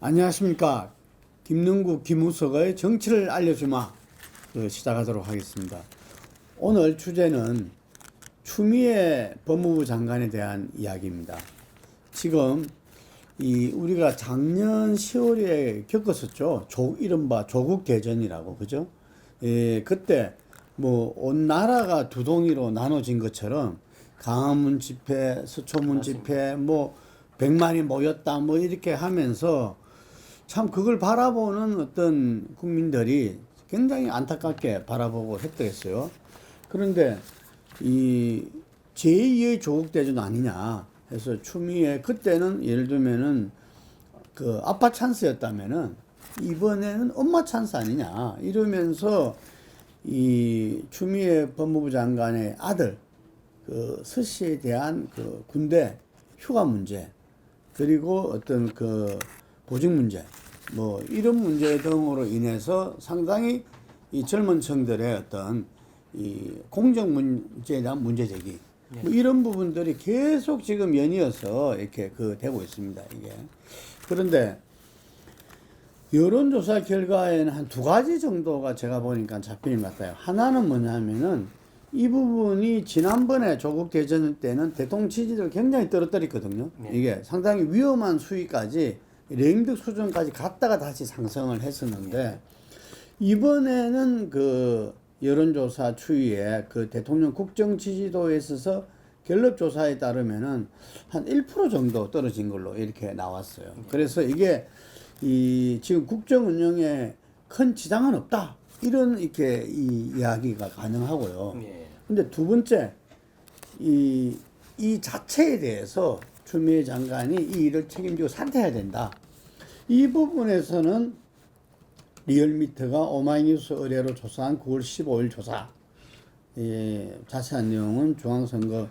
안녕하십니까. 김능국 김우석의 정치를 알려주마 시작하도록 하겠습니다. 오늘 주제는 추미애 법무부 장관에 대한 이야기입니다. 지금 우리가 작년 10월에 겪었었죠. 이른바 조국 대전이라고, 그죠? 예, 그때 온 나라가 두 동이로 나눠진 것처럼 광화문 집회, 서초문 집회, 100만이 모였다 이렇게 하면서 참 그걸 바라보는 어떤 국민들이 굉장히 안타깝게 바라보고 했더랬어요. 그런데 이 제2의 조국 대전 아니냐 해서 추미애, 그때는 예를 들면은 그 아빠 찬스였다면은 이번에는 엄마 찬스 아니냐 이러면서 이 추미애 법무부 장관의 아들 그 서씨에 대한 그 군대 휴가 문제, 그리고 어떤 그 보직 문제, 이런 문제 등으로 인해서 상당히 이 젊은 층들의 어떤 이 공정 문제에 대한 문제 제기, 이런 부분들이 계속 지금 연이어서 이렇게 되고 있습니다, 이게. 그런데 여론조사 결과에는 한 두 가지 정도가 제가 보니까 잡히는 것 같아요. 하나는 뭐냐면은 이 부분이 지난번에 조국 대전 때는 대통령 지지를 굉장히 떨어뜨렸거든요. 이게 상당히 위험한 수위까지 레임덕 수준까지 갔다가 다시 상승을 했었는데, 이번에는 그 여론조사 추이에 그 대통령 국정 지지도에 있어서 갤럽 조사에 따르면은 한 1% 정도 떨어진 걸로 이렇게 나왔어요. 그래서 이게 지금 국정 운영에 큰 지장은 없다, 이런 이렇게 이야기가 가능하고요. 근데 두 번째, 이 자체에 대해서 추미애 장관이 이 일을 책임지고 사퇴해야 된다. 이 부분에서는 리얼미터가 오마이뉴스 의뢰로 조사한 9월 15일 조사, 자세한 내용은 중앙선거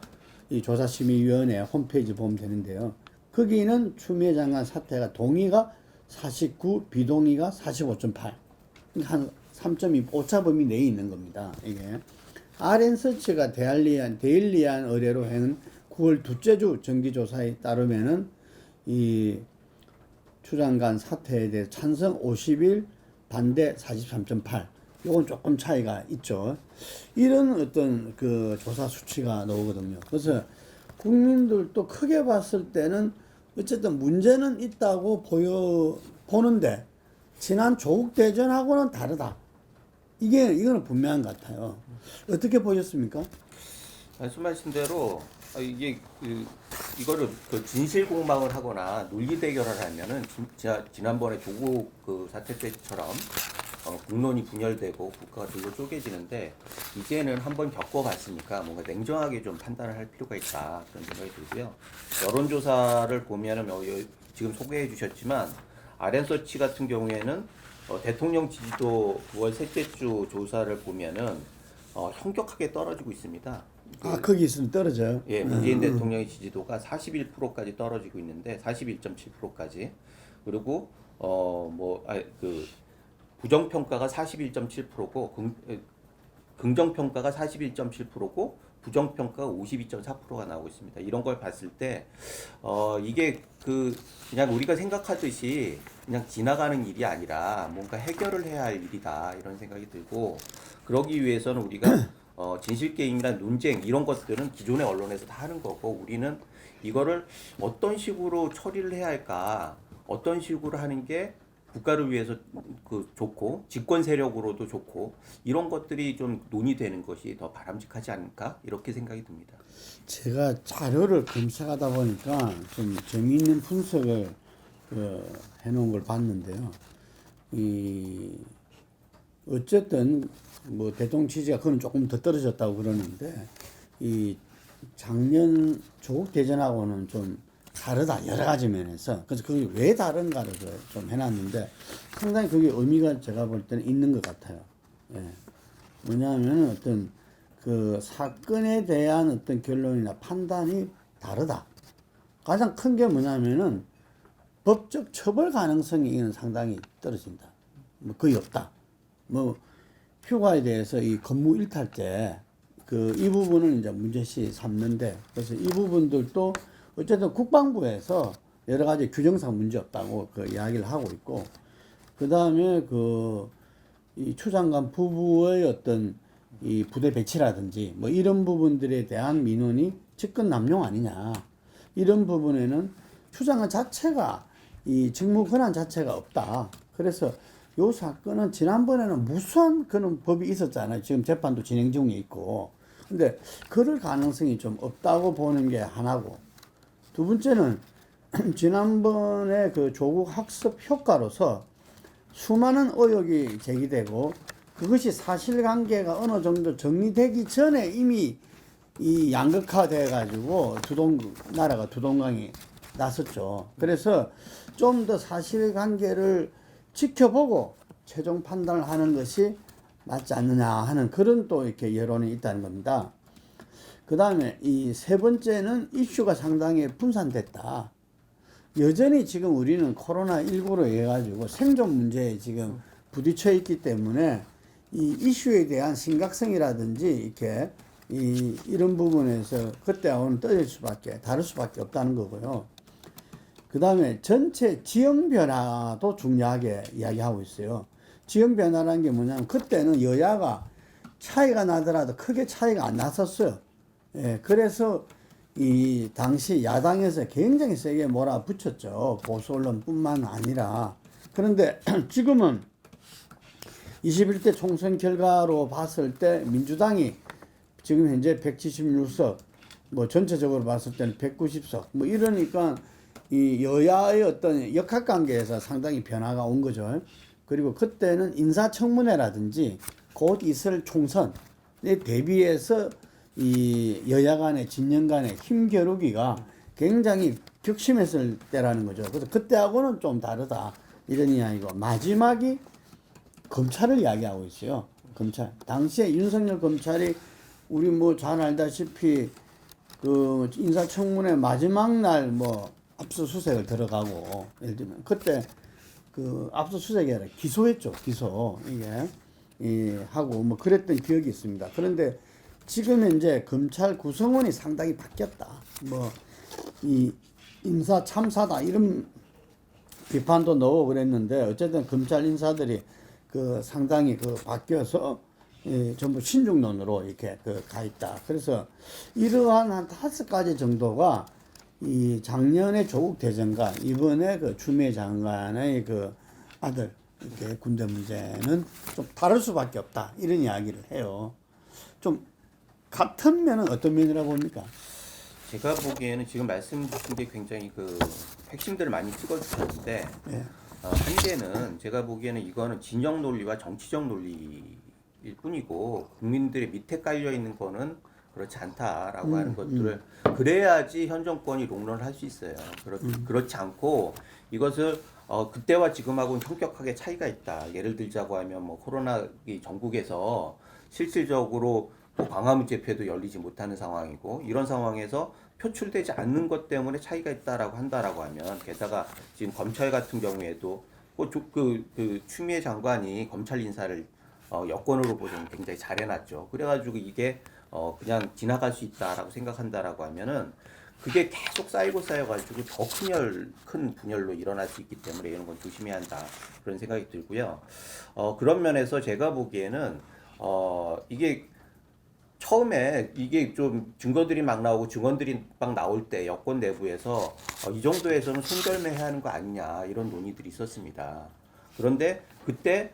조사심의위원회 홈페이지 보면 되는데요. 거기는 추미애 장관 사퇴가 동의가 49, 비동의가 45.8. 그러니까 한 3.2 오차범위 내에 있는 겁니다, 이게. RN서치가 데일리안 의뢰로 한 9월 둘째 주 정기조사에 따르면은 이 추 장관 사퇴에 대해 찬성 51, 반대 43.8. 요건 조금 차이가 있죠. 이런 어떤 그 조사 수치가 나오거든요. 그래서 국민들도 크게 봤을 때는 어쨌든 문제는 있다고 보는데 지난 조국 대전하고는 다르다. 이거는 분명한 것 같아요. 어떻게 보셨습니까? 말씀하신 대로 이거를 그 진실 공방을 하거나 논리 대결을 하면은 지난번에 조국 그 사태 때처럼 국론이 분열되고 국가가 둘로 쪼개지는데, 이제는 한번 겪어봤으니까 뭔가 냉정하게 좀 판단을 할 필요가 있다, 그런 생각이 들고요. 여론조사를 보면은 지금 소개해 주셨지만 RN서치 같은 경우에는 대통령 지지도 9월 셋째 주 조사를 보면은 현격하게 떨어지고 있습니다. 거기 있으면 떨어져요. 예, 문재인 대통령의 지지도가 41%까지 떨어지고 있는데, 41.7%까지. 그리고 부정평가가 41.7%고 긍정평가가 41.7%고 부정평가가 52.4%가 나오고 있습니다. 이런 걸 봤을 때 이게 그냥 우리가 생각하듯이 그냥 지나가는 일이 아니라 뭔가 해결을 해야 할 일이다, 이런 생각이 들고, 그러기 위해서는 우리가 진실게임이나 논쟁 이런 것들은 기존의 언론에서 다 하는 거고, 우리는 이거를 어떤 식으로 처리를 해야 할까, 어떤 식으로 하는 게 국가를 위해서 좋고 집권 세력으로도 좋고, 이런 것들이 좀 논의되는 것이 더 바람직하지 않을까, 이렇게 생각이 듭니다. 제가 자료를 검색하다 보니까 좀 재미있는 분석을 해놓은 걸 봤는데요. 어쨌든 대통령 지지가 그건 조금 더 떨어졌다고 그러는데, 작년 조국 대전하고는 좀 다르다, 여러 가지 면에서. 그래서 그게 왜 다른가를 좀 해놨는데, 상당히 그게 의미가 제가 볼 때는 있는 것 같아요. 예. 뭐냐면 어떤 그 사건에 대한 어떤 결론이나 판단이 다르다. 가장 큰 게 뭐냐면은 법적 처벌 가능성이 이건 상당히 떨어진다. 거의 없다. 휴가에 대해서 이 근무 일탈 때 이 부분은 이제 문제시 삼는데, 그래서 이 부분들도 어쨌든 국방부에서 여러 가지 규정상 문제 없다고 그 이야기를 하고 있고, 그 다음에 이 추 장관 부부의 어떤 이 부대 배치라든지 뭐 이런 부분들에 대한 민원이 직권 남용 아니냐, 이런 부분에는 추 장관 자체가 이 직무 권한 자체가 없다. 그래서 요 사건은 지난번에는 무수한 그런 법이 있었잖아요. 지금 재판도 진행 중에 있고. 근데 그럴 가능성이 좀 없다고 보는 게 하나고, 두 번째는 지난번에 그 조국 학습 효과로서 수많은 의혹이 제기되고, 그것이 사실관계가 어느 정도 정리되기 전에 이미 이 양극화돼 가지고 나라가 두동강이 났었죠. 그래서 좀 더 사실관계를 지켜보고 최종 판단을 하는 것이 맞지 않느냐 하는 그런 또 이렇게 여론이 있다는 겁니다. 그 다음에 이 세 번째는 이슈가 상당히 분산됐다. 여전히 지금 우리는 코로나19로 해가지고 생존 문제에 지금 부딪혀 있기 때문에 이 이슈에 대한 심각성이라든지 이렇게 이런 부분에서 그때하고는 다를 수밖에 없다는 거고요. 그 다음에 전체 지형 변화도 중요하게 이야기하고 있어요. 지형 변화라는 게 뭐냐면, 그때는 여야가 차이가 나더라도 크게 차이가 안 났었어요. 예, 그래서 이 당시 야당에서 굉장히 세게 몰아붙였죠. 보수 언론뿐만 아니라. 그런데 지금은 21대 총선 결과로 봤을 때 민주당이 지금 현재 176석, 뭐 전체적으로 봤을 때는 190석, 뭐 이러니까 이 여야의 어떤 역학관계에서 상당히 변화가 온 거죠. 그리고 그때는 인사청문회라든지 곧 있을 총선에 대비해서 이 여야 간의 진영 간의 힘겨루기가 굉장히 격심했을 때라는 거죠. 그래서 그때하고는 좀 다르다, 이런 이야기고, 마지막이 검찰을 이야기하고 있어요. 검찰. 당시에 윤석열 검찰이 우리 뭐 잘 알다시피 그 인사청문회 마지막 날 뭐 압수수색을 들어가고, 예를 들면 그때 그 압수수색이 아니라 기소했죠. 기소. 이게 하고 뭐 그랬던 기억이 있습니다. 그런데 지금 현재 검찰 구성원이 상당히 바뀌었다. 뭐 이 인사 참사다 이런 비판도 넣고 그랬는데, 어쨌든 검찰 인사들이 그 상당히 그 바뀌어서 전부 신중론으로 이렇게 가 있다. 그래서 이러한 한 5가지 정도가 이 작년에 조국 대전과 이번에 그 추미애 장관의 그 아들 이렇게 군대 문제는 좀 다를 수밖에 없다, 이런 이야기를 해요. 좀 같은 면은 어떤 면이라고 봅니까? 제가 보기에는 지금 말씀 주신 게 굉장히 그 핵심들을 많이 찍어주셨는데, 예. 한계는 제가 보기에는 이거는 진영 논리와 정치적 논리일 뿐이고, 국민들의 밑에 깔려 있는 거는 그렇지 않다라고 하는 것들을 그래야지 현 정권이 롱런을 할 수 있어요. 그렇지 않고 이것을 그때와 지금하고는 현격하게 차이가 있다. 예를 들자고 하면 뭐 코로나 이 전국에서 실질적으로 뭐 광화문 집회도 열리지 못하는 상황이고, 이런 상황에서 표출되지 않는 것 때문에 차이가 있다라고 한다라고 하면, 게다가 지금 검찰 같은 경우에도 그 추미애 장관이 검찰 인사를 여권으로 보면 굉장히 잘해놨죠. 그래가지고 이게 그냥 지나갈 수 있다라고 생각한다라고 하면은, 그게 계속 쌓여가지고 더 큰 분열로 일어날 수 있기 때문에 이런 건 조심해야 한다, 그런 생각이 들고요. 그런 면에서 제가 보기에는 이게 처음에 이게 좀 증거들이 막 나오고 증언들이 막 나올 때 여권 내부에서 이 정도에서는 손절매해야 하는 거 아니냐, 이런 논의들이 있었습니다. 그런데 그때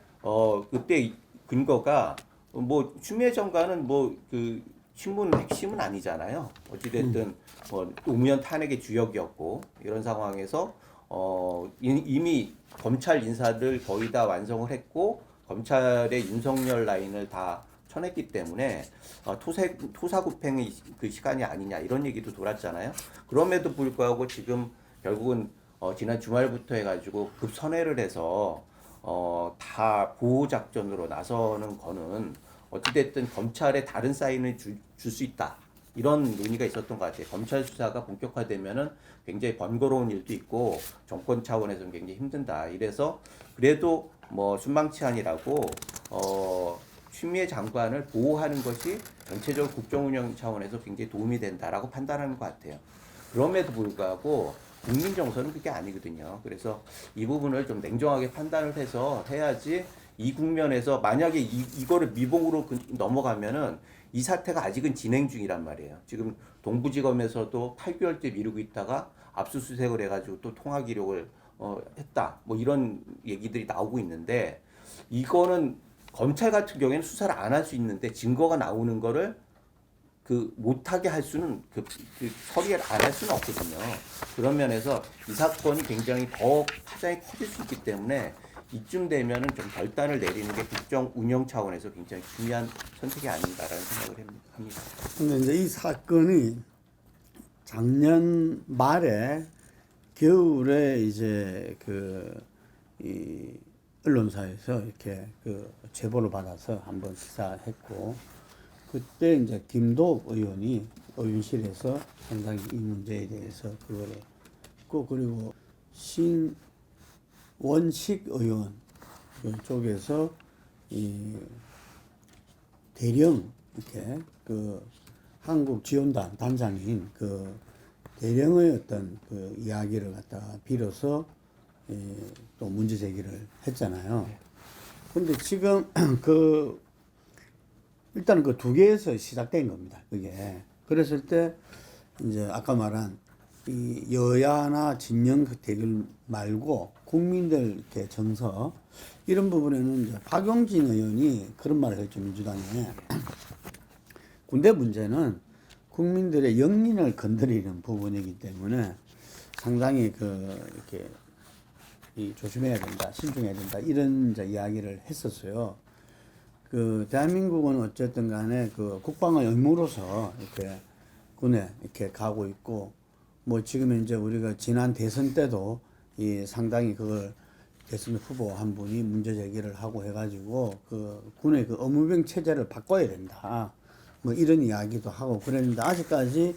근거가 뭐 추미애 장관은 뭐 그 신문 핵심은 아니잖아요. 어찌됐든 뭐 노무현 탄핵의 주역이었고, 이런 상황에서 이미 검찰 인사들 거의 다 완성을 했고, 검찰의 윤석열 라인을 다 쳐냈기 때문에 토사구팽의 그 시간이 아니냐, 이런 얘기도 돌았잖아요. 그럼에도 불구하고 지금 결국은 지난 주말부터 해가지고 급선회를 해서 다 보호 작전으로 나서는 거는 어찌됐든 검찰에 다른 사인을 줄 수 있다, 이런 논의가 있었던 것 같아요. 검찰 수사가 본격화되면은 굉장히 번거로운 일도 있고 정권 차원에서는 굉장히 힘든다. 이래서 그래도 뭐 순방치 아니라고 추미애 장관을 보호하는 것이 전체적 국정 운영 차원에서 굉장히 도움이 된다라고 판단하는 것 같아요. 그럼에도 불구하고 국민 정서는 그게 아니거든요. 그래서 이 부분을 좀 냉정하게 판단을 해서 해야지 이 국면에서 만약에 이거를 미봉으로 넘어가면은 이 사태가 아직은 진행 중이란 말이에요. 지금 동부지검에서도 8개월째 미루고 있다가 압수수색을 해가지고 또 통화 기록을 했다. 뭐 이런 얘기들이 나오고 있는데 이거는 검찰 같은 경우에는 수사를 안 할 수 있는데 증거가 나오는 거를 그 못하게 할 수는 그 처리를 안 할 수는 없거든요. 그런 면에서 이 사건이 굉장히 더 파장이 커질 수 있기 때문에 이쯤 되면은 좀 결단을 내리는 게 국정 운영 차원에서 굉장히 중요한 선택이 아닌가라는 생각을 합니다. 근데 이제 이 사건이 작년 말에 겨울에 이제 이 언론사에서 이렇게 제보를 받아서 한번 기사했고, 그때 이제 김도읍 의원이 의원실에서 상당히 이 문제에 대해서 그거를 했고, 그리고 신원식 의원 쪽에서 이 대령 이렇게 한국 지원단 단장인 대령의 어떤 이야기를 갖다가 빌어서 또 문제 제기를 했잖아요. 근데 지금 일단은 그 두 개에서 시작된 겁니다. 그게. 그랬을 때 이제 아까 말한 이 여야나 진영 대결 말고 국민들 이렇게 정서 이런 부분에는 이제 박용진 의원이 그런 말을 했죠. 민주당에 군대 문제는 국민들의 영린을 건드리는 부분이기 때문에 상당히 이렇게 조심해야 된다, 신중해야 된다 이런 이제 이야기를 했었어요. 대한민국은 어쨌든 간에 국방의 의무로서 이렇게 군에 이렇게 가고 있고, 뭐 지금 이제 우리가 지난 대선 때도 상당히 그걸 대선 후보 한 분이 문제 제기를 하고 해가지고 군의 의무병 체제를 바꿔야 된다. 뭐 이런 이야기도 하고 그랬는데 아직까지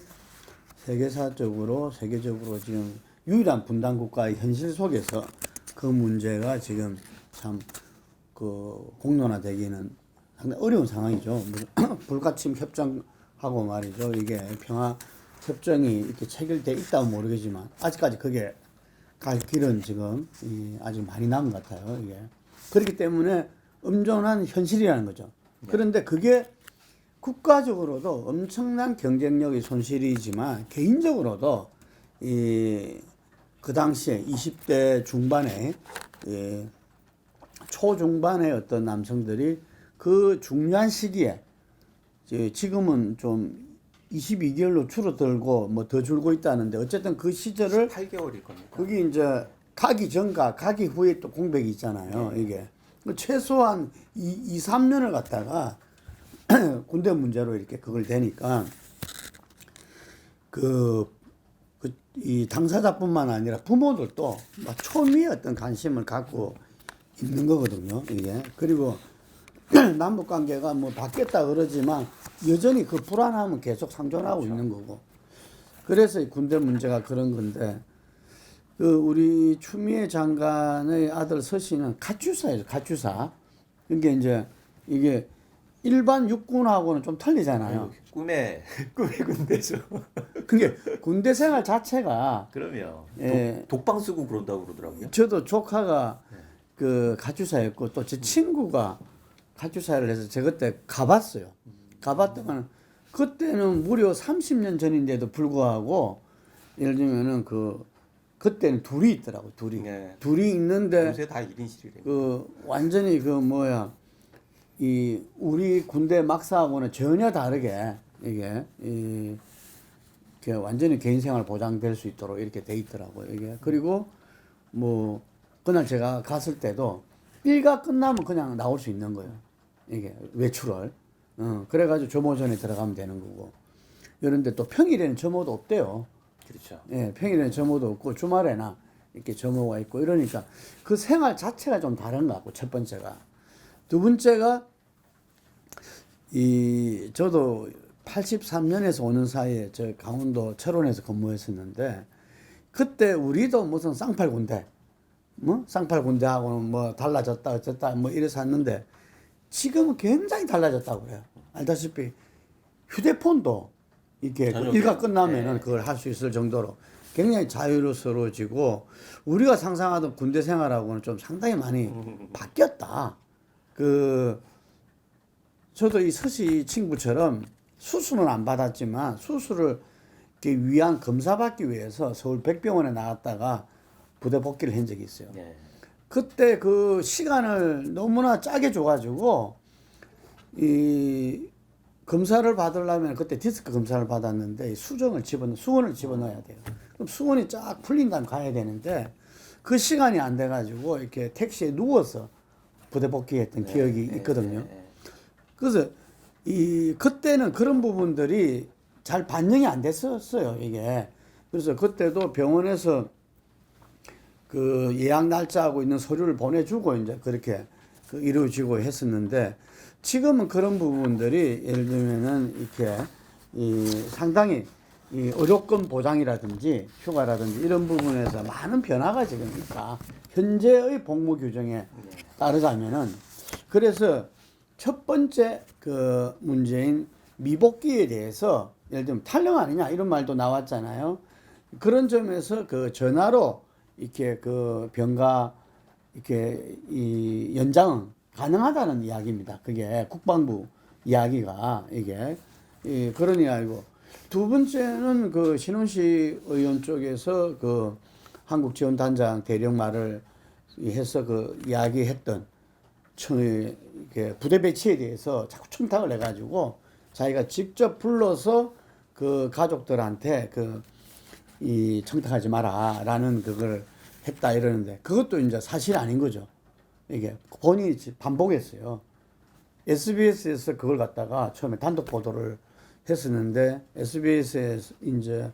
세계적으로 지금 유일한 분단 국가의 현실 속에서 그 문제가 지금 참 공론화되기는 상당히 어려운 상황이죠. 불가침 협정하고 말이죠. 이게 평화 협정이 이렇게 체결돼 있다면 모르겠지만 아직까지 그게 갈 길은 지금 아직 많이 남은 것 같아요. 이게 그렇기 때문에 엄청난 현실이라는 거죠. 그런데 그게 국가적으로도 엄청난 경쟁력의 손실이지만 개인적으로도 그 당시에 20대 중반에 초중반의 어떤 남성들이 그 중요한 시기에 지금은 좀 22개월로 줄어들고 뭐 더 줄고 있다는데 어쨌든 그 시절을 8개월일 겁니다. 그게 이제 가기 전과 가기 후에 또 공백이 있잖아요. 이게 최소한 2, 3년을 갖다가 군대 문제로 이렇게 그걸 되니까 이 당사자뿐만 아니라 부모들도 막 초미의 어떤 관심을 갖고 있는 거거든요. 이게 그리고 남북 관계가 뭐 바뀌었다 그러지만 여전히 그 불안함은 계속 상존하고 그렇죠. 있는 거고. 그래서 이 군대 문제가 그런 건데 우리 추미애 장관의 아들 서씨는 가추사예요. 가추사. 그러니까 이제 이게 일반 육군하고는 좀 틀리잖아요. 꿈의 군대죠. 그게 군대 생활 자체가 그럼요. 예. 독방 쓰고 그런다고 그러더라고요. 저도 조카가 가추사였고 또 제 친구가 가추사를 해서 제가 그때 가봤어요. 가봤더만 그때는 무려 30년 전인데도 불구하고 예를 들면은 그때는 둘이 있더라고. 둘이. 네. 둘이 있는데 요새 다 1인실이래요. 완전히 우리 군대 막사하고는 전혀 다르게 이게 완전히 개인 생활 보장될 수 있도록 이렇게 돼 있더라고요. 이게 그리고 뭐 그날 제가 갔을 때도 일가 끝나면 그냥 나올 수 있는 거예요. 이게 외출을. 그래가지고 점호전에 들어가면 되는 거고. 이런데 또 평일에는 점호도 없대요. 그렇죠. 예, 평일에는 점호도 없고 주말에나 이렇게 점호가 있고 이러니까 그 생활 자체가 좀 다른 것 같고 첫 번째가. 두 번째가 저도 83년에서 오는 사이에 저 강원도 철원에서 근무했었는데 그때 우리도 무슨 쌍팔군대 쌍팔군대하고는 뭐 달라졌다 어쨌다 뭐 이래서 했는데 지금은 굉장히 달라졌다고 그래요. 알다시피 휴대폰도 이렇게 일과 끝나면은 그걸 할 수 있을 정도로 굉장히 자유로워지고 우리가 상상하던 군대 생활하고는 좀 상당히 많이 바뀌었다. 저도 이 서시 친구처럼 수술은 안 받았지만 수술을 이렇게 위한 검사 받기 위해서 서울 백병원에 나갔다가 부대 복귀를 한 적이 있어요. 네. 그때 그 시간을 너무나 짜게 줘가지고 이 검사를 받으려면 그때 디스크 검사를 받았는데 수원을 집어넣어야 돼요. 그럼 수원이 쫙 풀린 다음 가야 되는데 그 시간이 안 돼가지고 이렇게 택시에 누워서 부대 복귀했던 기억이 있거든요. 그래서 그때는 그런 부분들이 잘 반영이 안 됐었어요, 이게. 그래서 그때도 병원에서 그 예약 날짜하고 있는 서류를 보내주고 이제 그렇게 이루어지고 했었는데 지금은 그런 부분들이 예를 들면은 이렇게 상당히 이 의료권 보장이라든지 휴가라든지 이런 부분에서 많은 변화가 지금 있다. 현재의 복무 규정에 따르자면은 그래서 첫 번째 그 문제인 미복귀에 대해서 예를 들면 탈영 아니냐 이런 말도 나왔잖아요. 그런 점에서 그 전화로 이렇게 그 병가 이렇게 이 연장은 가능하다는 이야기입니다. 그게 국방부 이야기가 이게 그런 이야기고 두 번째는 그 신원식 의원 쪽에서 그 한국지원단장 대령 말을 해서 그 이야기했던 부대 배치에 대해서 자꾸 청탁을 해가지고 자기가 직접 불러서 그 가족들한테 이 청탁하지 마라라는 그걸 했다 이러는데 그것도 이제 사실 아닌 거죠. 이게 본인이 반복했어요. SBS에서 그걸 갖다가 처음에 단독 보도를 했었는데 SBS에서 이제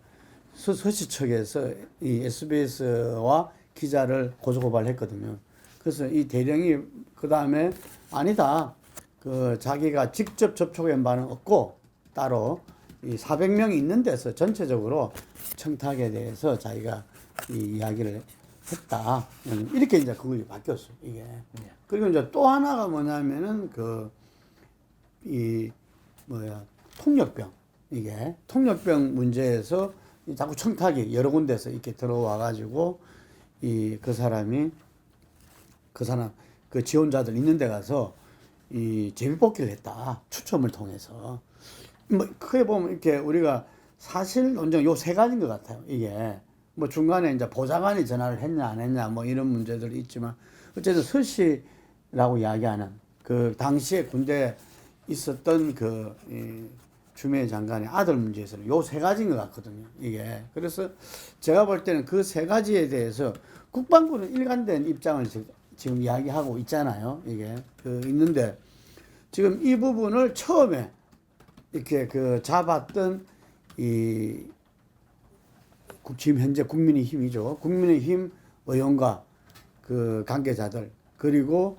서시 측에서 이 SBS와 기자를 고소고발했거든요. 그래서 이 대령이 그 다음에 아니다. 그 자기가 직접 접촉한 바는 없고 따로 이 400명이 있는 데서 전체적으로 청탁에 대해서 자기가 이 이야기를 했다. 이렇게 이제 그걸이 바뀌었어요, 이게. 그리고 이제 또 하나가 뭐냐면은 통역병. 이게 통역병 문제에서 자꾸 청탁이 여러 군데서 이렇게 들어와가지고 그 지원자들 있는 데 가서 이 제비뽑기를 했다. 추첨을 통해서. 뭐, 크게 보면 이렇게 우리가 사실 논쟁 요 세 가지인 것 같아요, 이게. 뭐 중간에 이제 보좌관이 전화를 했냐 안 했냐 뭐 이런 문제들이 있지만 어쨌든 서씨라고 이야기하는 그 당시에 군대에 있었던 추미애 장관의 아들 문제에서는 요 세 가지인 것 같거든요, 이게. 그래서 제가 볼 때는 그 세 가지에 대해서 국방부는 일관된 입장을 지금 이야기하고 있잖아요, 이게. 있는데 지금 이 부분을 처음에 이렇게 잡았던 지금 현재 국민의힘이죠. 국민의힘 의원과 그 관계자들 그리고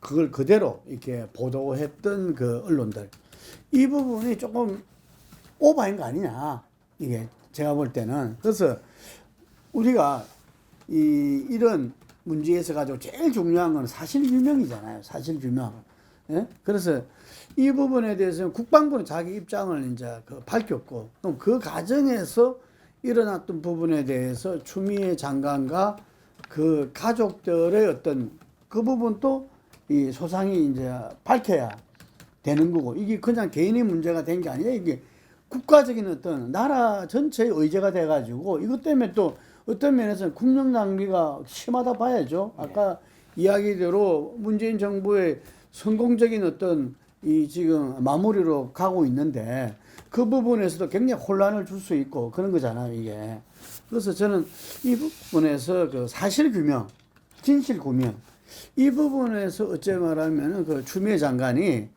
그걸 그대로 이렇게 보도했던 그 언론들 이 부분이 조금 오버한 거 아니냐 이게 제가 볼 때는. 그래서 우리가 이런 문제에서 가지고 제일 중요한 건 사실 규명이잖아요. 사실 규명. 예? 그래서 이 부분에 대해서는 국방부는 자기 입장을 이제 밝혔고, 그럼 그 과정에서 일어났던 부분에 대해서 추미애 장관과 그 가족들의 어떤 그 부분도 이 소상히 이제 밝혀야 되는 거고, 이게 그냥 개인의 문제가 된 게 아니라 이게 국가적인 어떤 나라 전체의 의제가 돼가지고 이것 때문에 또 어떤 면에서는 국력 낭비가 심하다 봐야죠. 아까 이야기대로 문재인 정부의 성공적인 어떤 지금 마무리로 가고 있는데 그 부분에서도 굉장히 혼란을 줄 수 있고 그런 거잖아요, 이게. 그래서 저는 이 부분에서 그 사실 규명, 진실 규명 이 부분에서 어째 말하면은 그 추미애 장관이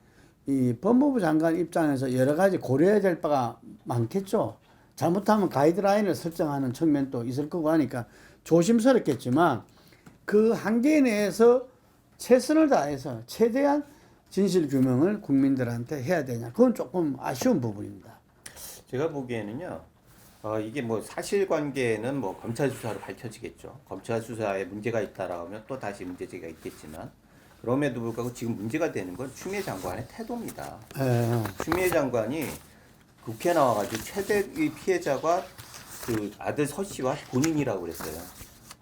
이 법무부 장관 입장에서 여러 가지 고려해야 될 바가 많겠죠. 잘못하면 가이드라인을 설정하는 측면도 있을 거고 하니까 조심스럽겠지만 그 한계 내에서 최선을 다해서 최대한 진실 규명을 국민들한테 해야 되냐. 그건 조금 아쉬운 부분입니다. 제가 보기에는요. 이게 뭐 사실관계는 뭐 검찰 수사로 밝혀지겠죠. 검찰 수사에 문제가 있다라고 하면 또 다시 문제제기가 있겠지만 그럼에도 불구하고 지금 문제가 되는 건 추미애 장관의 태도입니다. 추미애 장관이 국회 나와가지고 최대의 피해자가 그 아들 서 씨와 본인이라고 그랬어요.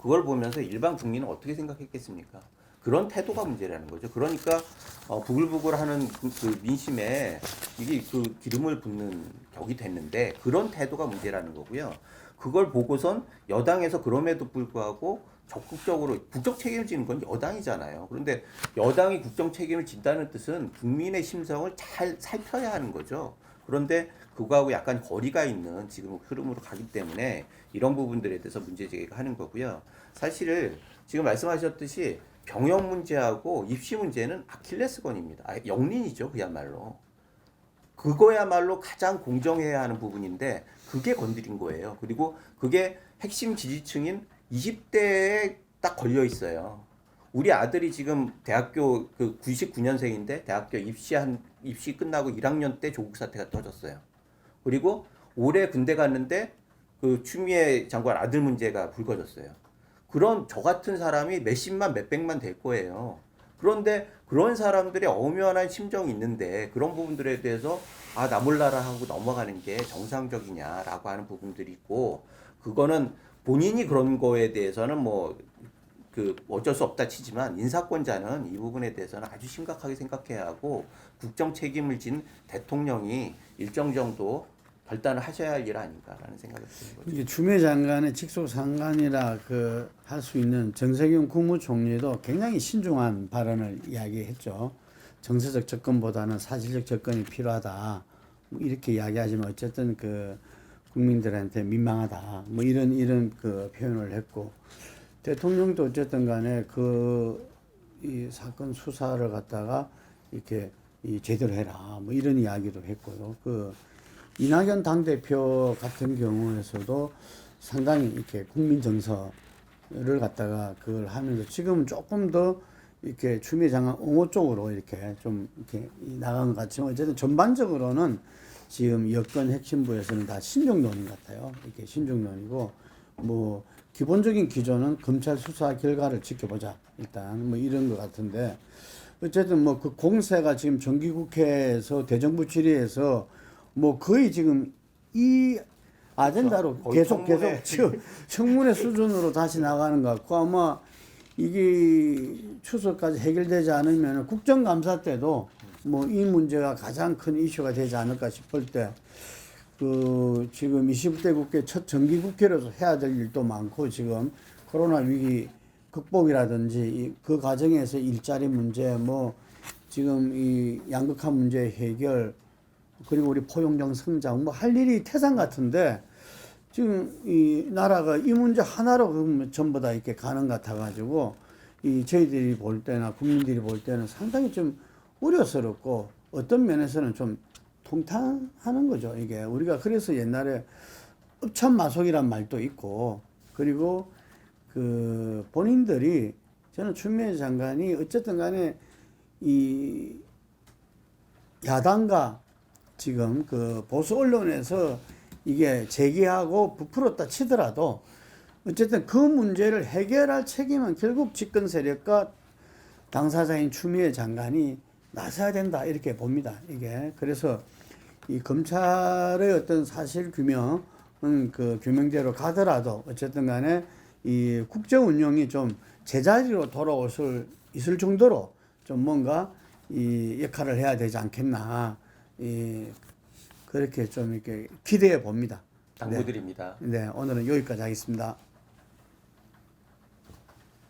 그걸 보면서 일반 국민은 어떻게 생각했겠습니까? 그런 태도가 문제라는 거죠. 그러니까 부글부글하는 그 민심에 이게 그 기름을 붓는 격이 됐는데 그런 태도가 문제라는 거고요. 그걸 보고선 여당에서 그럼에도 불구하고 적극적으로 국정 책임을 지는 건 여당이잖아요. 그런데 여당이 국정 책임을 진다는 뜻은 국민의 심성을 잘 살펴야 하는 거죠. 그런데 그거하고 약간 거리가 있는 지금 흐름으로 가기 때문에 이런 부분들에 대해서 문제 제기가 하는 거고요. 사실 지금 말씀하셨듯이 병역 문제하고 입시 문제는 아킬레스건입니다. 영린이죠, 그야말로. 그거야말로 가장 공정해야 하는 부분인데 그게 건드린 거예요. 그리고 그게 핵심 지지층인 20대에 딱 걸려 있어요. 우리 아들이 지금 대학교 그 99년생인데 대학교 입시 끝나고 1학년 때 조국 사태가 터졌어요. 그리고 올해 군대 갔는데 그 추미애 장관 아들 문제가 불거졌어요. 그런 저 같은 사람이 몇십만 몇백만 될 거예요. 그런데 그런 사람들의 엄연한 심정이 있는데 그런 부분들에 대해서 나 몰라라 하고 넘어가는 게 정상적이냐라고 하는 부분들이 있고 그거는 본인이 그런 거에 대해서는 뭐 그 어쩔 수 없다 치지만 인사권자는 이 부분에 대해서는 아주 심각하게 생각해야 하고 국정 책임을 진 대통령이 일정 정도 결단을 하셔야 할 일 아닌가라는 생각이 드는 거죠. 이게 추미애 장관의 직속 상관이라 그 할 수 있는 정세균 국무총리도 굉장히 신중한 발언을 이야기했죠. 정세적 접근보다는 사실적 접근이 필요하다. 이렇게 이야기하지만 어쨌든 그 국민들한테 민망하다. 뭐 이런 그 표현을 했고 대통령도 어쨌든 간에 이 사건 수사를 갖다가 이렇게 제대로 해라. 뭐 이런 이야기도 했고요. 이낙연 당대표 같은 경우에서도 상당히 이렇게 국민 정서를 갖다가 그걸 하면서 지금은 조금 더 이렇게 추미애 장관 옹호 쪽으로 이렇게 좀 이렇게 나간 것 같지만 어쨌든 전반적으로는 지금 여권 핵심부에서는 다 신중론인 것 같아요. 이렇게 신중론이고 뭐 기본적인 기조는 검찰 수사 결과를 지켜보자. 일단 뭐 이런 것 같은데 어쨌든 뭐 그 공세가 지금 정기국회에서 대정부 질의에서 뭐 거의 지금 이 아젠다로 그렇죠. 계속 청문회 수준으로 다시 나가는 것 같고 아마 이게 추석까지 해결되지 않으면 국정감사 때도 뭐 이 문제가 가장 큰 이슈가 되지 않을까 싶을 때 지금 20대 국회 첫 정기국회로서 해야 될 일도 많고 지금 코로나 위기 극복이라든지 그 과정에서 일자리 문제 뭐 지금 이 양극화 문제 해결 그리고 우리 포용적 성장 뭐 할 일이 태산 같은데 지금 이 나라가 이 문제 하나로 전부 다 이렇게 가는 것 같아가지고 저희들이 볼 때나 국민들이 볼 때는 상당히 좀 우려스럽고 어떤 면에서는 좀 통탄하는 거죠. 이게 우리가 그래서 옛날에 읍참마속이란 말도 있고 그리고 본인들이 저는 추미애 장관이 어쨌든 간에 이 야당과 지금 보수 언론에서 이게 제기하고 부풀었다 치더라도 어쨌든 그 문제를 해결할 책임은 결국 집권 세력과 당사자인 추미애 장관이 나서야 된다 이렇게 봅니다. 이게 그래서 이 검찰의 어떤 사실 규명은 규명대로 가더라도 어쨌든 간에 이 국정 운영이 좀 제자리로 있을 정도로 좀 뭔가 이 역할을 해야 되지 않겠나 그렇게 좀 이렇게 기대해 봅니다. 당부드립니다. 네, 오늘은 여기까지 하겠습니다.